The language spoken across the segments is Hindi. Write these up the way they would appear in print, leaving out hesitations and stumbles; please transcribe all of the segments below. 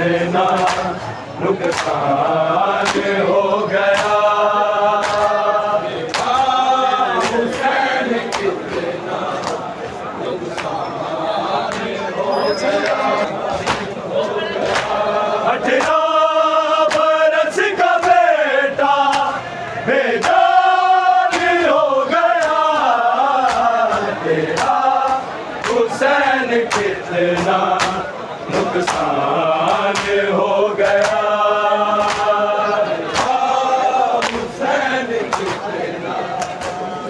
कितना नुकसान हो गया। हुसैन कितना नुकसान हो गया। 18 बरस का बेटा बेजान हो गया तेरा। हुसैन कितना नुकसान हो गया। हुसैन कितना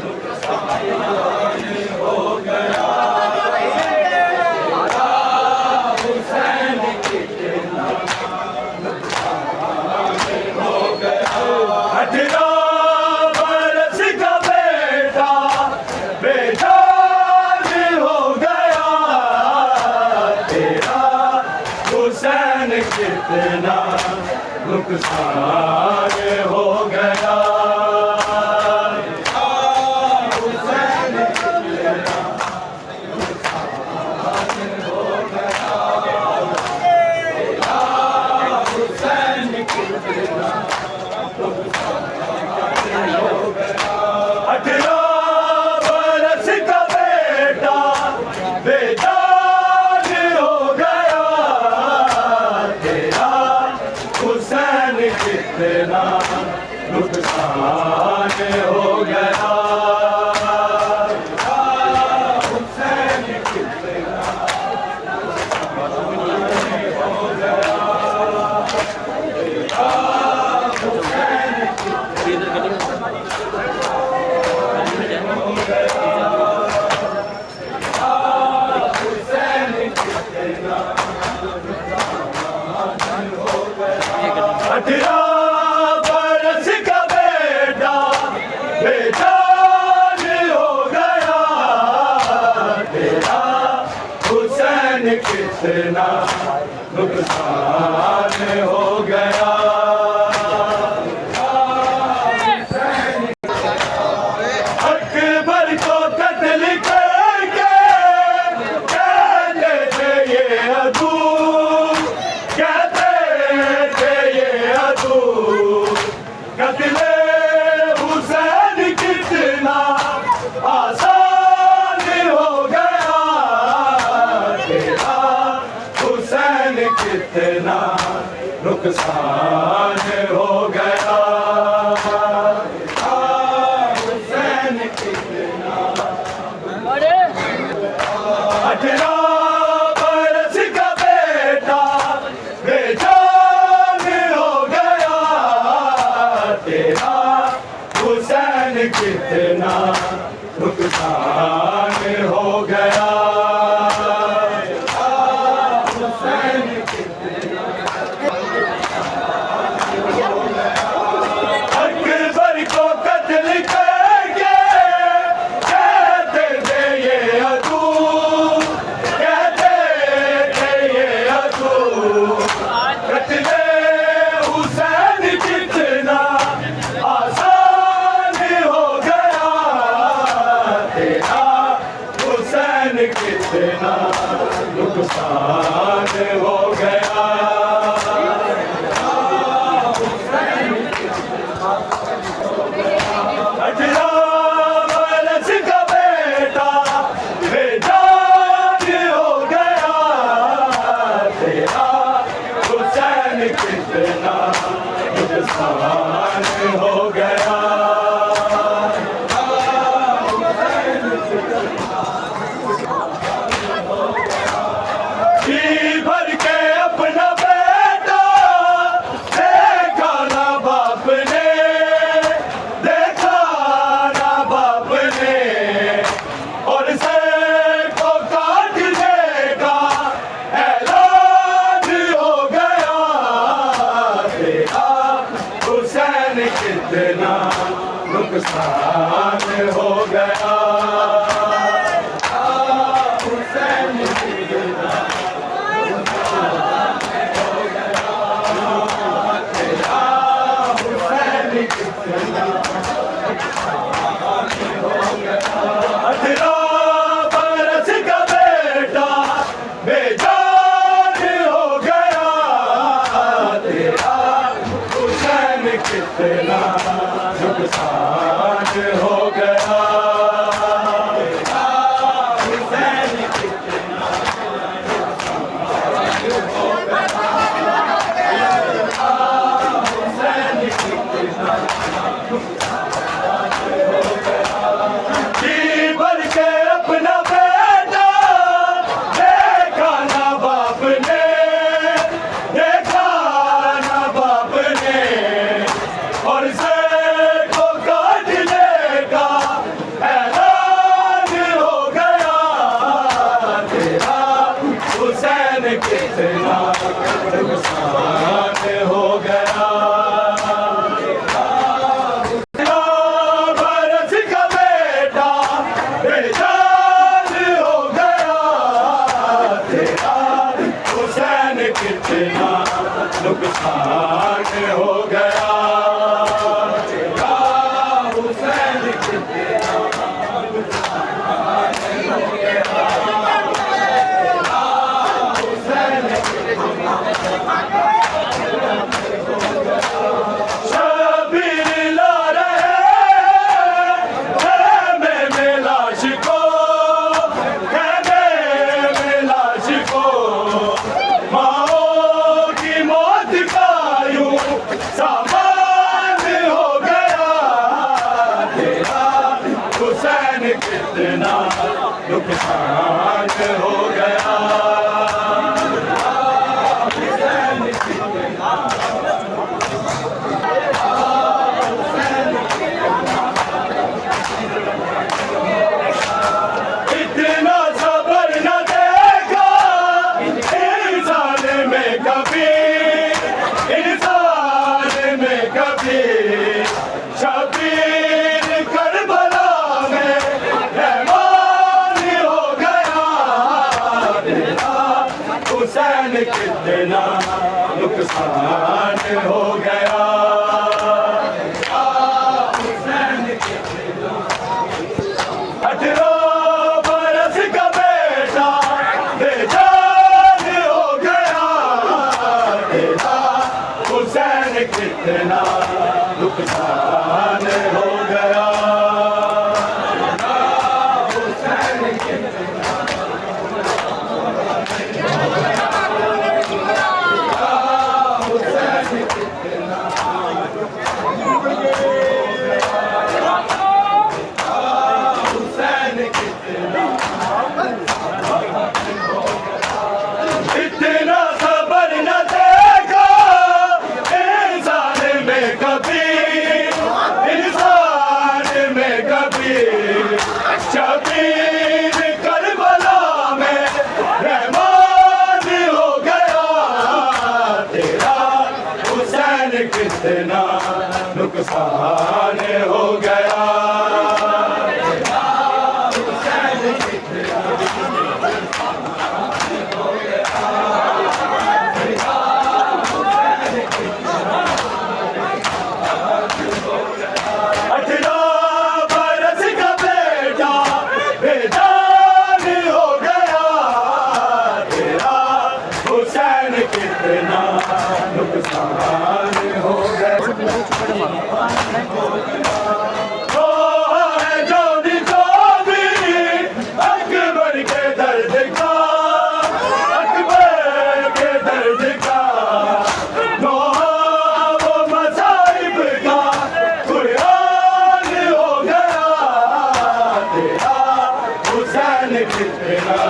नुकसान हो गया। हुसैन कितना नुकसान हो गया। 18 बरस का बेटा बेजान हो गया तेरा। हुसैन कितना नुकसान हो गया। हुसैन कितना नुकसान हो गया। हुसैन कितना नुकसान हो गया। 18 बरस का बेटा बेजान हो गया तेरा। हुसैन कितना नुकसान हो गया। हुसैन कितना नुकसान हो गया। हुसैन हुसैन कितना नुकसान हो गया। 18 बरस का बेटा बेजान हो गया तेरा। हुसैन कितना नुकसान हो गया। अकबर को कत्ल करके कहते थे ये अदू, कहते थे ये अदू। कत्ल हुसैन कितना आसान हो गया तेरा। हुसैन कितना नुकसान हो गया। हुसैन कितना 18 बरस का बेटा बेजान हो गया तेरा। हुसैन कितना नुकसान हो गया। हुसैन कितना अकबर को कत्ल करके कहते थे ये अदू, कहते थे ये अदू। कत्ल हुसैन कितना आसान हो गया तेरा। हुसैन कितना नुकसान हो गया। हुसैन 18 बरस का बेटा बेजान हो गया तेरा। हुसैन कितना नुकसान हो गया। हुसैन कितना हुसैन कितना नुकसान हो गया। बरस का बेटा बेजान हो गया तेरा, हुसैन कितना नुकसान हो गया। कितना नुकसान हो गया। इतना सबर न देखा इंसान में कभी, इंसान में कभी। शबीर करबला में हुसैन कितना नुकसान हो गया। हुसैन कितना 18 बरस का बेटा बेजान हो गया तेरा, हुसैन कितना नुकसान हो गया। इतना सबर न देखा इंसान में कभी, इंसान में कभी। शबीर करबला में रहमान हो गया तेरा, हुसैन कितना नुकसान हो गया। कितना नुकसान हो गया। जो भी अकबर के दर्द का, अकबर के दर्द का वो मसाइब का कुरान हो गया तेरा, हुसैन कितना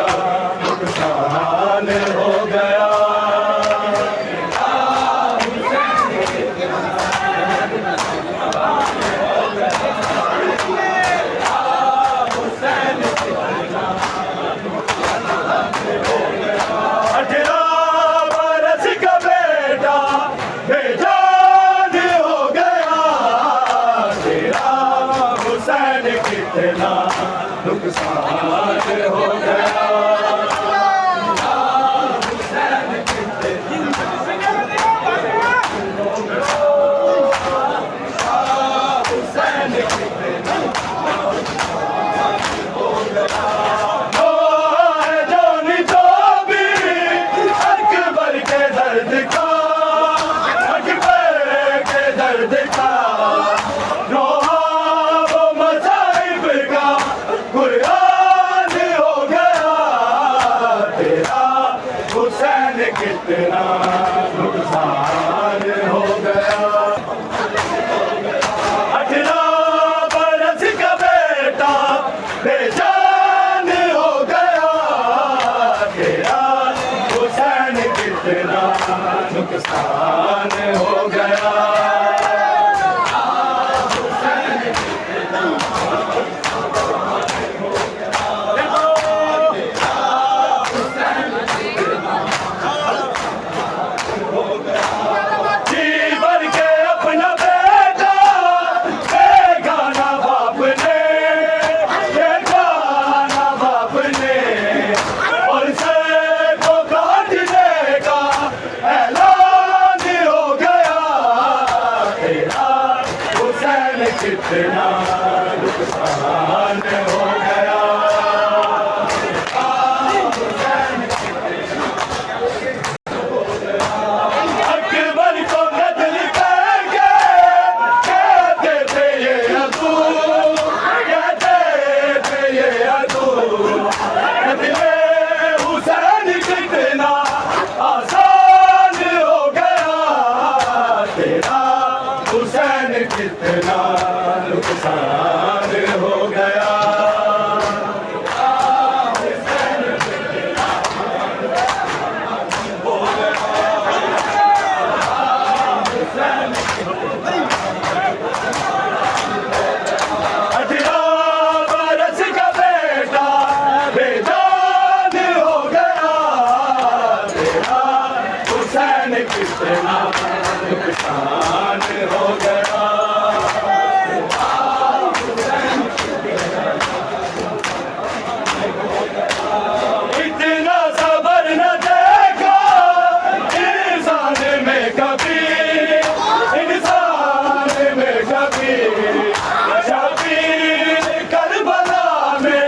नुकसान हो गया। कितना नुकसान हो गया। कितना नुकसान हो गया। इतना सबर न देखा इंसान में कभी, इंसान में कभी। शबीर करबला में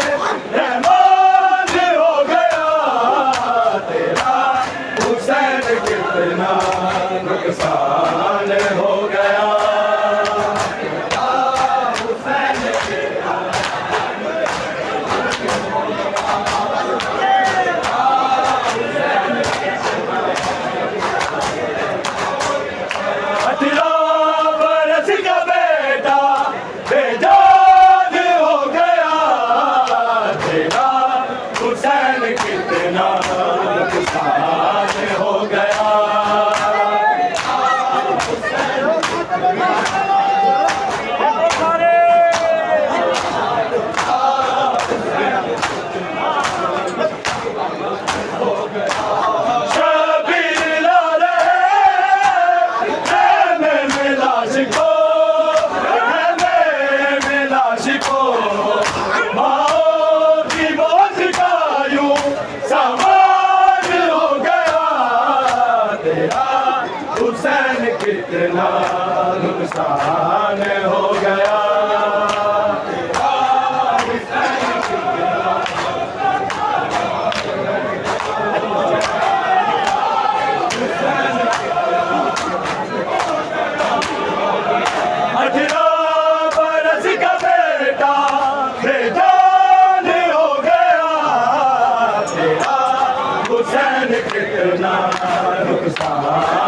रहमान हो गया तेरा, हुसैन कितना नुकसान हो गया। कितना नुकसान हो गया। शबीर लाले में लाश को, में लाश को हुसैन कितना नुकसान हो गया। अठारह बरस का बेटा बेजान हो गया तेरा, हुसैन कितना नुकसान